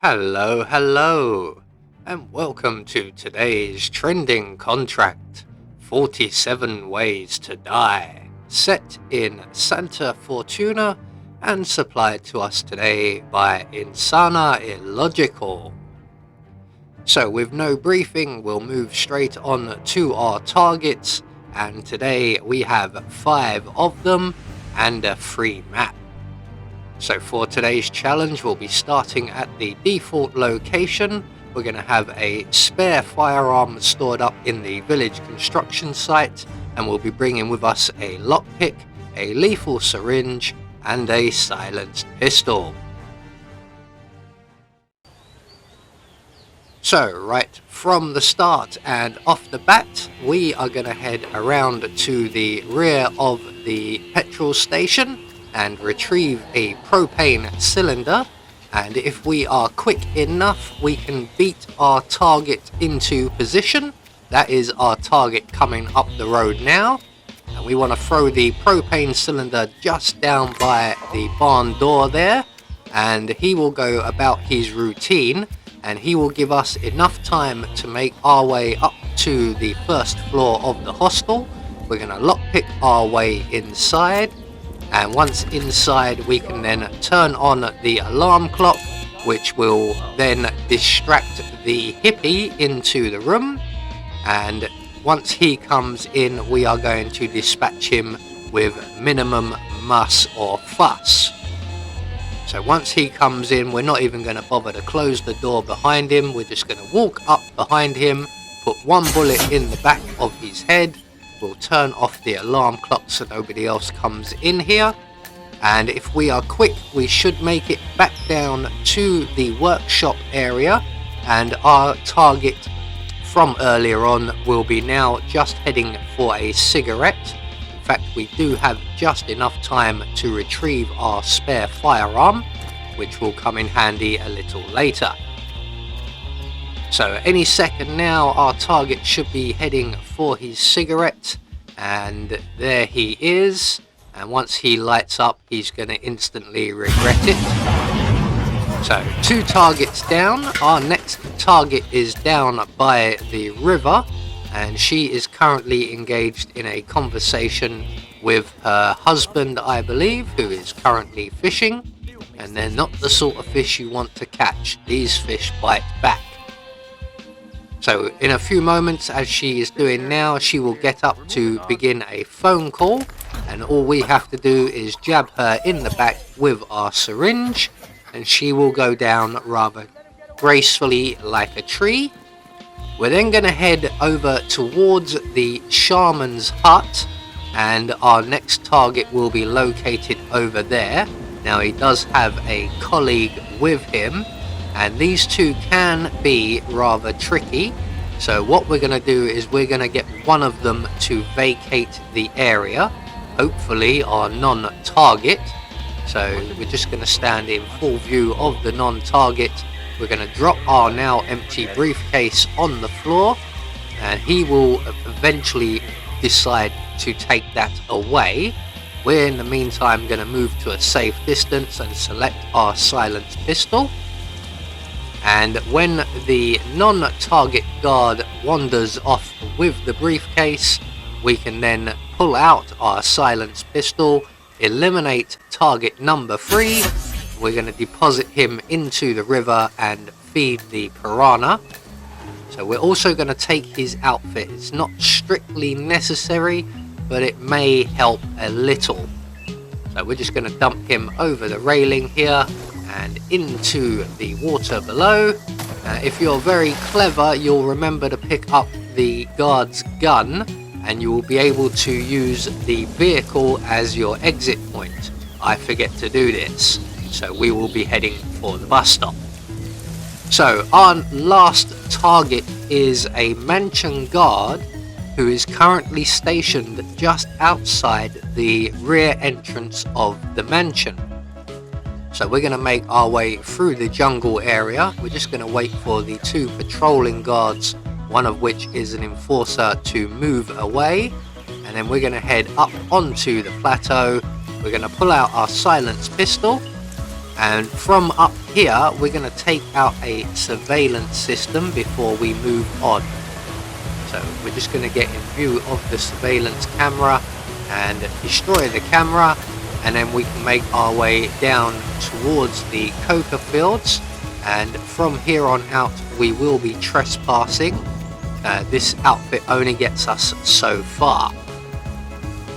Hello, and welcome to today's trending contract, 47 Ways to Die, set in Santa Fortuna and supplied to us today by Insana Illogical. So with no briefing, we'll move straight on to our targets, and today we have 5 of them and a free map. So for today's challenge, we'll be starting at the default location. We're going to have a spare firearm stored up in the village construction site, and we'll be bringing with us a lockpick, a lethal syringe, and a silenced pistol. So right from the start and off the bat, we are going to head around to the rear of the petrol station and retrieve a propane cylinder, and if we are quick enough we can beat our target into position. That is our target coming up the road now, and we want to throw the propane cylinder just down by the barn door there, and he will go about his routine, and he will give us enough time to make our way up to the first floor of the hostel. We're going to lockpick our way inside, and once inside we can then turn on the alarm clock, which will then distract the hippie into the room, and once he comes in we are going to dispatch him with minimum muss or fuss. So once he comes in, we're not even going to bother to close the door behind him. We're just going to walk up behind him, put one bullet in the back of his head. We'll turn off the alarm clock so nobody else comes in here, and if we are quick we should make it back down to the workshop area, and our target from earlier on will be now just heading for a cigarette. In fact, we do have just enough time to retrieve our spare firearm, which will come in handy a little later. So any second now our target should be heading for his cigarette, and there he is, and once he lights up he's going to instantly regret it. So 2 targets down. Our next target is down by the river, and she is currently engaged in a conversation with her husband, I believe, who is currently fishing, and they're not the sort of fish you want to catch. These fish bite back. So in a few moments, as she is doing now, she will get up to begin a phone call, and all we have to do is jab her in the back with our syringe, and she will go down rather gracefully like a tree. We're then going to head over towards the shaman's hut, and our next target will be located over there. Now he does have a colleague with him, and these two can be rather tricky. So what we're going to do is we're going to get one of them to vacate the area, hopefully our non-target. So we're just going to stand in full view of the non-target. We're going to drop our now empty briefcase on the floor, and he will eventually decide to take that away. We're in the meantime going to move to a safe distance and select our silenced pistol. And when the non-target guard wanders off with the briefcase, we can then pull out our silenced pistol, eliminate target number 3. We're going to deposit him into the river and feed the piranha. So we're also going to take his outfit. It's not strictly necessary, but it may help a little. So we're just going to dump him over the railing here and into the water below. If you're very clever, you'll remember to pick up the guard's gun, and you will be able to use the vehicle as your exit point. I forget to do this, so we will be heading for the bus stop. So our last target is a mansion guard who is currently stationed just outside the rear entrance of the mansion. So we're going to make our way through the jungle area. We're just going to wait for the 2 patrolling guards, one of which is an enforcer, to move away, and then we're going to head up onto the plateau. We're going to pull out our silenced pistol, And from up here, we're going to take out a surveillance system before we move on. So we're just going to get in view of the surveillance camera and destroy the camera, and then we can make our way down towards the coca fields, and from here on out we will be trespassing. This outfit only gets us so far.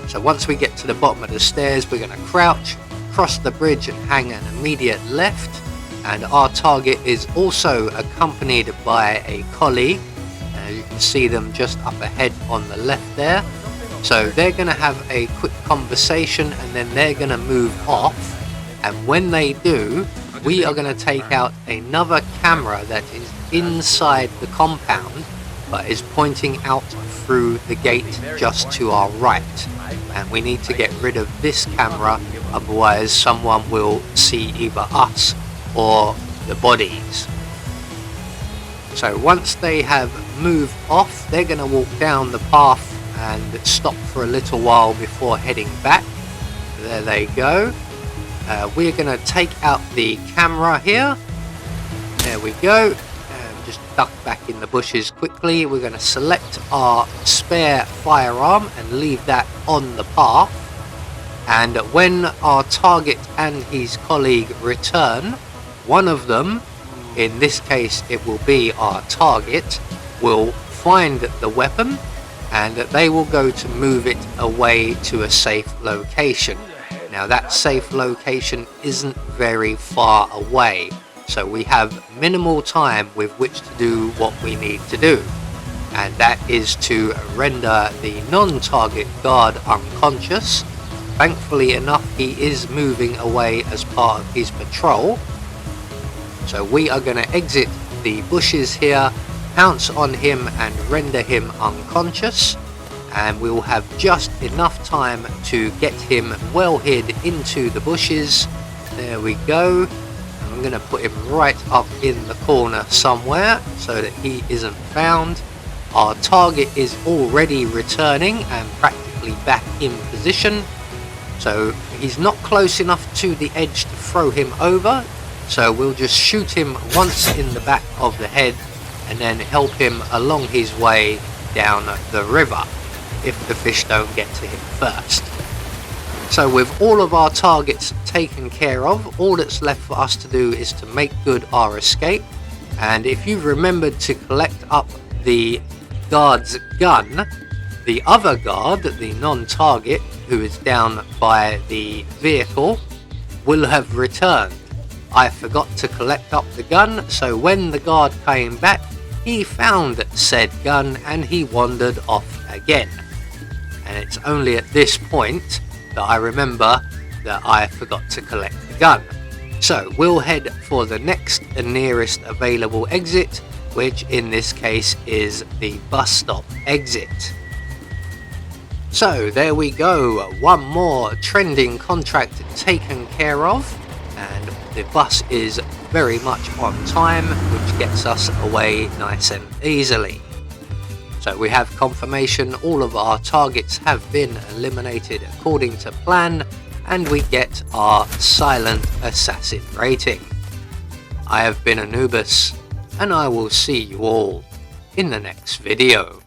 So once we get to the bottom of the stairs, we're going to crouch, cross the bridge and hang an immediate left, and our target is also accompanied by a colleague. You can see them just up ahead on the left there. So they're going to have a quick conversation and then they're going to move off, and when they do, we are going to take out another camera that is inside the compound but is pointing out through the gate just to our right, and we need to get rid of this camera, otherwise someone will see either us or the bodies. So once they have moved off, they're going to walk down the path and stop for a little while before heading back. There they go. We're going to take out the camera here. There we go. Just duck back in the bushes quickly. We're going to select our spare firearm and leave that on the path. And when our target and his colleague return, one of them, in this case it will be our target, will find the weapon and they will go to move it away to a safe location. Now that safe location isn't very far away, so we have minimal time with which to do what we need to do, and that is to render the non-target guard unconscious. Thankfully enough, he is moving away as part of his patrol. So we are going to exit the bushes here, pounce on him and render him unconscious, and we will have just enough time to get him well hid into the bushes. There we go. I'm going to put him right up in the corner somewhere so that he isn't found. Our target is already returning and practically back in position, so he's not close enough to the edge to throw him over. So we'll just shoot him once in the back of the head and then help him along his way down the river if the fish don't get to him first. So with all of our targets taken care of, all that's left for us to do is to make good our escape. And if you've remembered to collect up the guard's gun, the other guard, the non-target, who is down by the vehicle, will have returned. I forgot to collect up the gun, so when the guard came back, he found said gun and he wandered off again. And it's only at this point that I remember that I forgot to collect the gun. So we'll head for the next and nearest available exit, which in this case is the bus stop exit. So there we go, one more trending contract taken care of, and the bus is very much on time, which gets us away nice and easily. So we have confirmation all of our targets have been eliminated according to plan, and we get our silent assassin rating. I have been Anubis, and I will see you all in the next video.